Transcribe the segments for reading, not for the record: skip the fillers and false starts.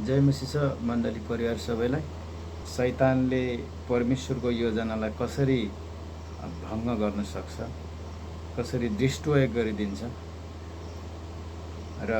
जय मसीह मण्डली परिवार सबैलाई। शैतानले परमेश्वरको योजनालाई कसरी भङ्ग गर्न सक्छ, कसरी डिस्ट्रोय गरिदिन्छ र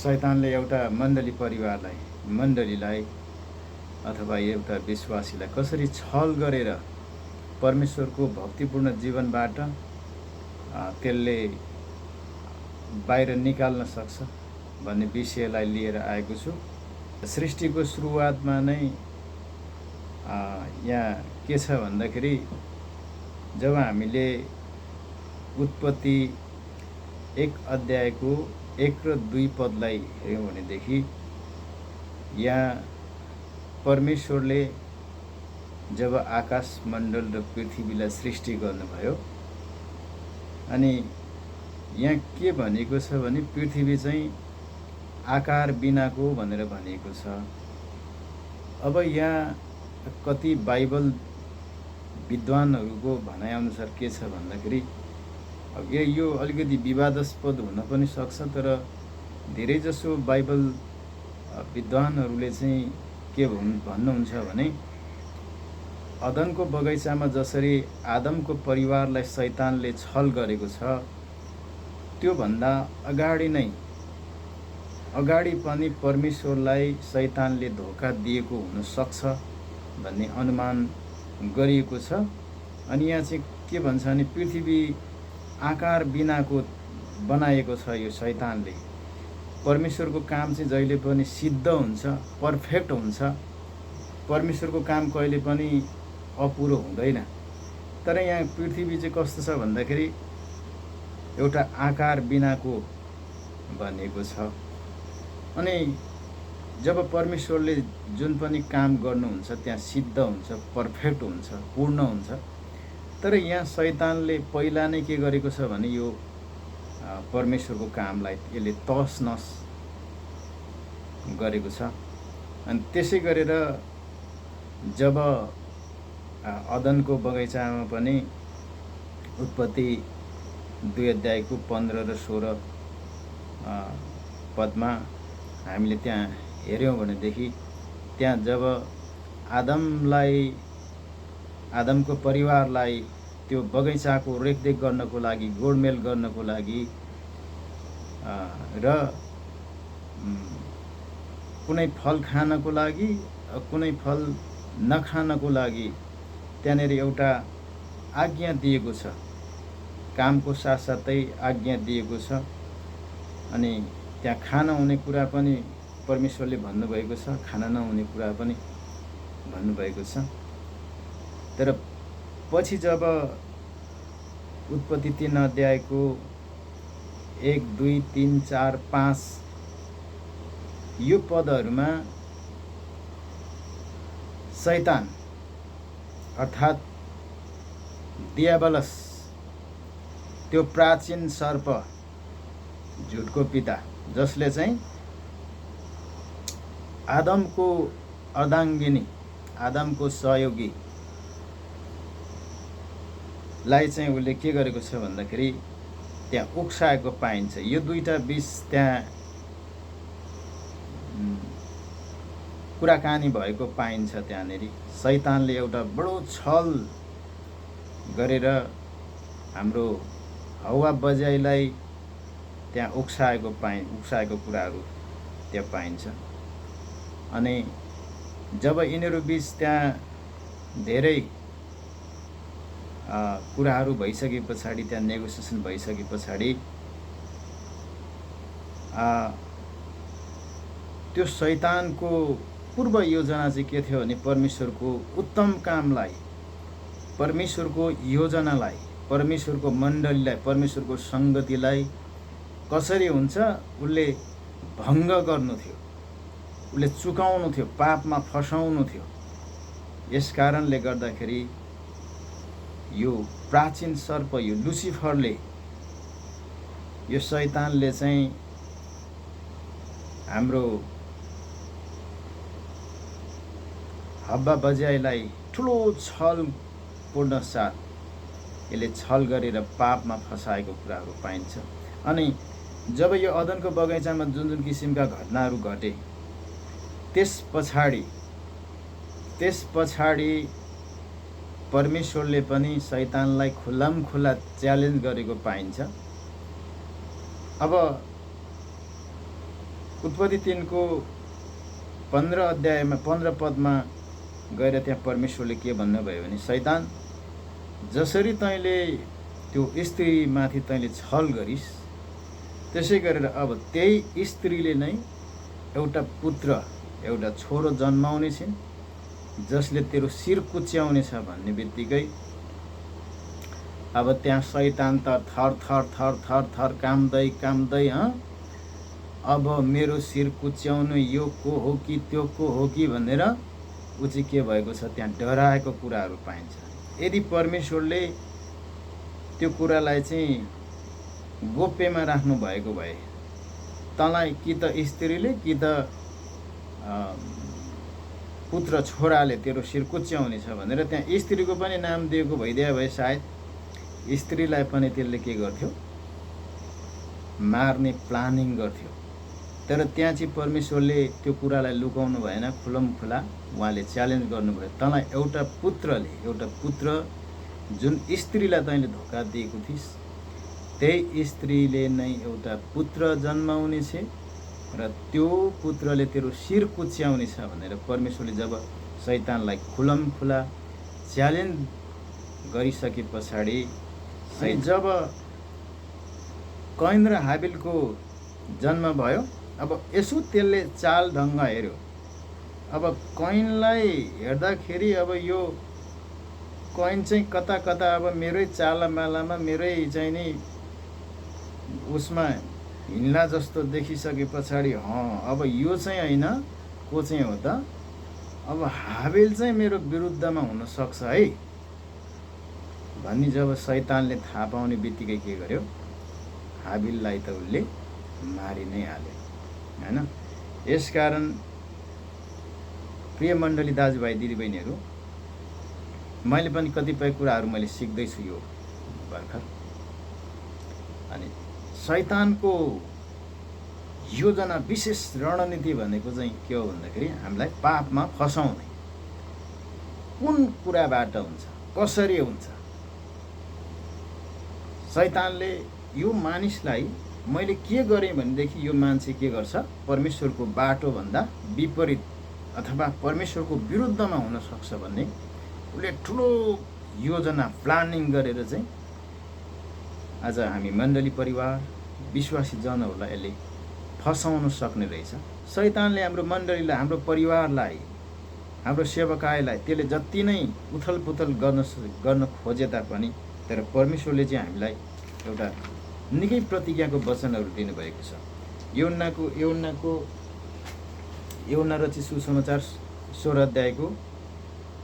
शैतानले एउटा मण्डली परिवारलाई, मण्डलीलाई अथवा एउटा विश्वासीलाई कसरी छल गरेर परमेश्वरको भक्तिपूर्ण जीवनबाट त्यसले बाहिर निकाल्न सक्छ भन्ने विषयलाई लिएर आएको छु। सृष्टिको सुरुवातमा नै यहाँ के छ भन्दाखेरि जब हामीले उत्पत्ति 1 अध्यायको 1 र 2 पदलाई हेऱ्यौँ भनेदेखि यहाँ परमेश्वरले जब आकाश मण्डल र पृथ्वीलाई सृष्टि गर्नुभयो अनि यहाँ के भनेको छ भने पृथ्वी चाहिँ आकार बिनाको भनेर भनिएको छ। अब यहाँ कति बाइबल विद्वानहरूको भनाइअनुसार के छ भन्दाखेरि अब यो अलिकति विवादास्पद हुन पनि सक्छ, तर धेरैजसो बाइबल विद्वानहरूले चाहिँ के भन्नुहुन्छ भने अदनको बगैँचामा जसरी आदमको परिवारलाई शैतानले छल गरेको छ त्योभन्दा अगाडि पनि परमेश्वरलाई शैतानले धोका दिएको हुन सक्छ भन्ने अनुमान गरिएको छ। अनि यहाँ चाहिँ के भन्छ भने पृथ्वी आकार बिनाको बनाएको छ यो शैतानले। परमेश्वरको काम चाहिँ जहिले पनि सिद्ध हुन्छ, पर्फेक्ट हुन्छ। परमेश्वरको काम कहिले पनि अपुरो हुँदैन। तर यहाँ पृथ्वी चाहिँ कस्तो छ भन्दाखेरि एउटा आकार बिनाको भनेको छ। अनि जब परमेश्वरले जुन पनि काम गर्नुहुन्छ त्यहाँ सिद्ध हुन्छ, पर्फेक्ट हुन्छ, पूर्ण हुन्छ। तर यहाँ शैतानले पहिला नै के गरेको छ भने यो परमेश्वरको कामलाई यसले तहस नहस गरेको छ। अनि त्यसै गरेर जब अदनको बगैँचामा पनि उत्पत्ति 2 अध्यायको 15 र 16 पदमा हामीले त्यहाँ हेऱ्यौँ भनेदेखि त्यहाँ जब आदमको परिवारलाई त्यो बगैँचाको रेखदेख गर्नको लागि, गोडमेल गर्नको लागि र कुनै फल खानको लागि, कुनै फल नखानको लागि त्यहाँनिर एउटा आज्ञा दिएको छ। कामको साथसाथै आज्ञा दिएको छ। अनि त्यहाँ खान हुने कुरा पनि परमेश्वरले भन्नुभएको छ, खान नहुने कुरा पनि भन्नुभएको छ। तर पछि जब उत्पत्ति 3 अध्यायको 1, 2, 3, 4, 5 यो पदहरूमा शैतान अर्थात् दियाबलस, त्यो प्राचीन सर्प, झुटको पिता, जसले चाहिँ आदमको अर्धाङ्गिनी, आदमको सहयोगी लाई चाहिँ उसले के गरेको छ भन्दाखेरि त्यहाँ उक्साएको पाइन्छ। यो दुईटा बीच त्यहाँ कुराकानी भएको पाइन्छ। त्यहाँनिर शैतानले एउटा बडो छल गरेर हाम्रो हवा बजाइलाई त्यहाँ उक्साएको कुराहरू त्यहाँ पाइन्छ। अनि जब यिनीहरू बीच त्यहाँ धेरै कुराहरू भइसके पछाडि, त्यहाँ नेगोसिएसन भइसके पछाडि त्यो शैतानको पूर्व योजना चाहिँ के थियो भने परमेश्वरको उत्तम कामलाई, परमेश्वरको योजनालाई, परमेश्वरको मण्डलीलाई, परमेश्वरको सङ्गतिलाई कसरी हुन्छ उसले भङ्ग गर्नु थियो, उसले चुकाउनु थियो, पापमा फसाउनु थियो। यस कारणले गर्दाखेरि यो प्राचीन सर्प, यो लुसिफरले, यो शैतानले चाहिँ हाम्रो हब्बा बजाइलाई ठुलो छलपूर्ण साथ यसले छल गरेर पापमा फसाएको कुराहरू पाइन्छ। अनि जब यो अदनको बगैँचामा जुन जुन किसिमका घटनाहरू घटे त्यस पछाडि परमेश्वरले पनि शैतानलाई खुल्लामखुल्ला च्यालेन्ज गरेको पाइन्छ। अब उत्पत्ति 3 को 15 अध्यायमा 15 पदमा गएर त्यहाँ परमेश्वरले के भन्नुभयो भने, शैतान, जसरी तैँले त्यो स्त्रीमाथि तैँले छल गरिस्, त्यसै गरेर अब त्यही स्त्रीले नै एउटा पुत्र, एउटा छोरो जन्माउने छिन्, जसले तेरो शिर कुच्याउनेछ भन्ने बित्तिकै अब त्यहाँ शैतान त थर थर थर थर थर काम्दै अब मेरो शिर कुच्याउनु यो को हो कि त्यो को हो कि भनेर ऊ चाहिँ के भएको छ, त्यहाँ डराएको कुराहरू पाइन्छ। यदि परमेश्वरले त्यो कुरालाई चाहिँ गोप्यमा राख्नु भएको भए, तँलाई कि त स्त्रीले कि त पुत्र छोराले तेरो शिर कुच्याउनेछ भनेर त्यहाँ स्त्रीको पनि नाम दिएको भइदिए भए सायद स्त्रीलाई पनि त्यसले के गर्थ्यो, मार्ने प्लानिङ गर्थ्यो। तर त्यहाँ चाहिँ परमेश्वरले त्यो कुरालाई लुकाउनु भएन, खुलमखुला उहाँले च्यालेन्ज गर्नुभयो। तँलाई एउटा पुत्र जुन स्त्रीलाई तैँले धोका दिएको थिइस्, त्यही स्त्रीले नै एउटा पुत्र जन्माउने छे र त्यो पुत्रले तेरो शिर कुच्याउनेछ भनेर परमेश्वरले जब शैतानलाई खुलमखुला च्यालेन्ज गरिसके पछाडि, जब कैन र हाबिलको जन्म भयो, अब यसो त्यसले चाल ढङ्ग हेऱ्यो। अब कैनलाई हेर्दाखेरि अब यो कैन चाहिँ कता कता अब मेरै चालामालामा मेरै चाहिँ नि उसमा हिँड्ला जस्तो देखिसके पछाडि अब यो चाहिँ होइन, को चाहिँ हो त, अब हाबिल चाहिँ मेरो विरुद्धमा हुनसक्छ है भन्ने जब शैतानले थाहा पाउने बित्तिकै के गर्यो, हाबिललाई त उसले मारि नै हाल्यो हैन। यसकारण प्रिय मण्डली, दाजुभाइ दिदीबहिनीहरू, मैले पनि कतिपय कुराहरू मैले सिक्दैछु यो भर्खर। अनि शैतानको योजना, विशेष रणनीति भनेको चाहिँ के हो भन्दाखेरि हामीलाई पापमा फसाउने। कुन कुराबाट हुन्छ, कसरी हुन्छ? शैतानले यो मानिसलाई मैले के गरेँ भनेदेखि यो मान्छे के गर्छ, परमेश्वरको बाटोभन्दा विपरीत अथवा परमेश्वरको विरुद्धमा हुन सक्छ भन्ने उसले ठुलो योजना प्लानिङ गरेर चाहिँ आज हामी मण्डली परिवार विश्वासी जनहरूलाई यसले फसाउन सक्ने रहेछ। शैतानले हाम्रो मण्डलीलाई, हाम्रो परिवारलाई, हाम्रो सेवकाईलाई त्यसले जति नै उथलपुथल गर्न खोजे तापनि, तर परमेश्वरले चाहिँ हामीलाई एउटा निकै प्रतिज्ञाको वचनहरू दिनुभएको छ। यूहन्ना रचित सुसमाचार 16 अध्यायको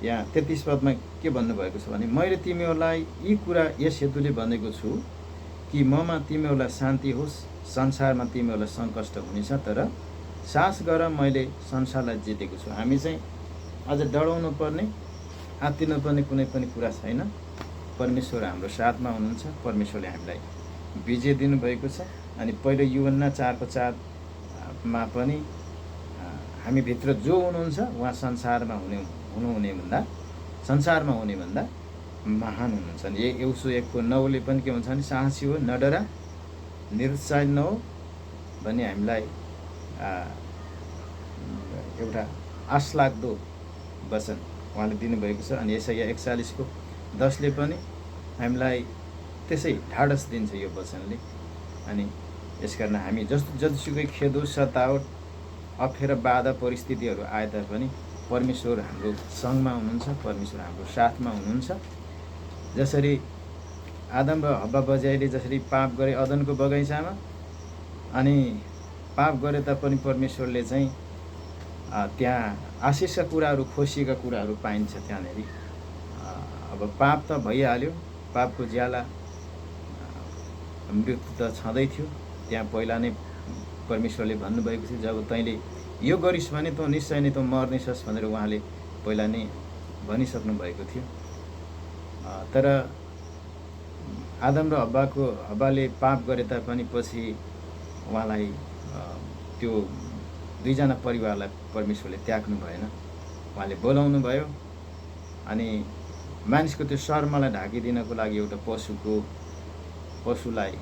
यहाँ 33 पदमा के भन्नुभएको छ भने, मैले तिमीहरूलाई यी कुरा यस हेतुले भनेको छु कि ममा तिमीहरूलाई शान्ति होस्, संसारमा तिमीहरूलाई सङ्कष्ट हुनेछ, तर साहस गर, मैले संसारलाई जितेको छु। हामी चाहिँ अझ डराउनु पर्ने, आत्तिनु पर्ने कुनै पनि कुरा छैन। परमेश्वर हाम्रो साथमा हुनुहुन्छ। परमेश्वरले हामीलाई विजय दिनुभएको छ। अनि पहिलो यूहन्ना 4:4 मा पनि हामीभित्र जो हुनुहुन्छ उहाँ संसारमा हुने भन्दा महान हुनुहुन्छ। अनि यहोशू 1:9 पनि के भन्छ भने, साहसी हो, नडरा, निरुत्साहित नहो भन्ने हामीलाई एउटा आशलाग्दो वचन उहाँले दिनुभएको छ। अनि यसाया 41:10 पनि हामीलाई त्यसै ढाडस दिन्छ यो वचनले। अनि यसकारण हामी जतिसुकै खेदो, सतावट, अप्ठ्यारो, बाधा परिस्थितिहरू आए तापनि परमेश्वर हाम्रो सँगमा हुनुहुन्छ, परमेश्वर हाम्रो साथमा हुनुहुन्छ। जसरी आदम र हव्वा बजाइले जसरी पाप गरे अदनको बगैँचामा, अनि पाप गरे तापनि परमेश्वरले चाहिँ त्यहाँ आशिषका कुराहरू, खुसीका कुराहरू पाइन्छ त्यहाँनेरि। अब पाप त भइहाल्यो, पापको ज्याला मृत्यु त छँदै थियो। त्यहाँ पहिला नै परमेश्वरले भन्नुभएको थियो, जब तैँले यो गरिस् भने तँ निश्चय नै तँ मर्नेछस् भनेर उहाँले पहिला नै भनिसक्नु भएको थियो। तर आदम र हव्वाले पाप गरे तापनि पछि उहाँलाई त्यो दुईजना परिवारलाई परमेश्वरले त्याग्नु भएन, उहाँले बोलाउनु भयो। अनि मानिसको त्यो शर्मलाई ढाकिदिनको लागि एउटा पशुलाई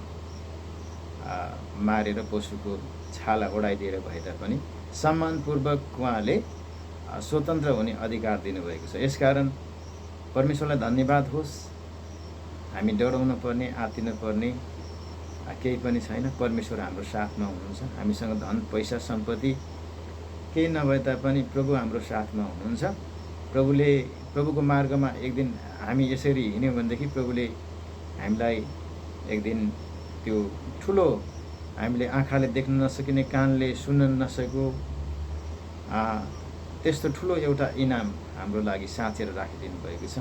मारेर पशुको छाला ओढाइदिएर भए तापनि सम्मानपूर्वक उहाँले स्वतन्त्र हुने अधिकार दिनुभएको छ। यसकारण परमेश्वरलाई धन्यवाद होस्। हामी डराउनु पर्ने, आत्तिनु पर्ने केही पनि छैन। परमेश्वर हाम्रो साथमा हुनुहुन्छ। हामीसँग धन पैसा सम्पत्ति केही नभए तापनि प्रभु हाम्रो साथमा हुनुहुन्छ। प्रभुको मार्गमा एक दिन हामी यसरी हिँड्यौँ भनेदेखि प्रभुले हामीलाई एक दिन त्यो ठुलो, हामीले आँखाले देख्न नसकिने, कानले सुन्न नसकेको त्यस्तो ठुलो एउटा इनाम हाम्रो लागि साँचेर राखिदिनु भएको छ।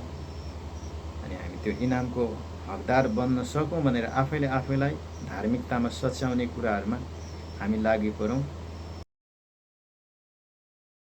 अनि हामी त्यो इनामको हकदार बन्न सकौँ भनेर आफैले आफैलाई धार्मिकतामा सच्याउने कुराहरूमा हामी लागि परौँ।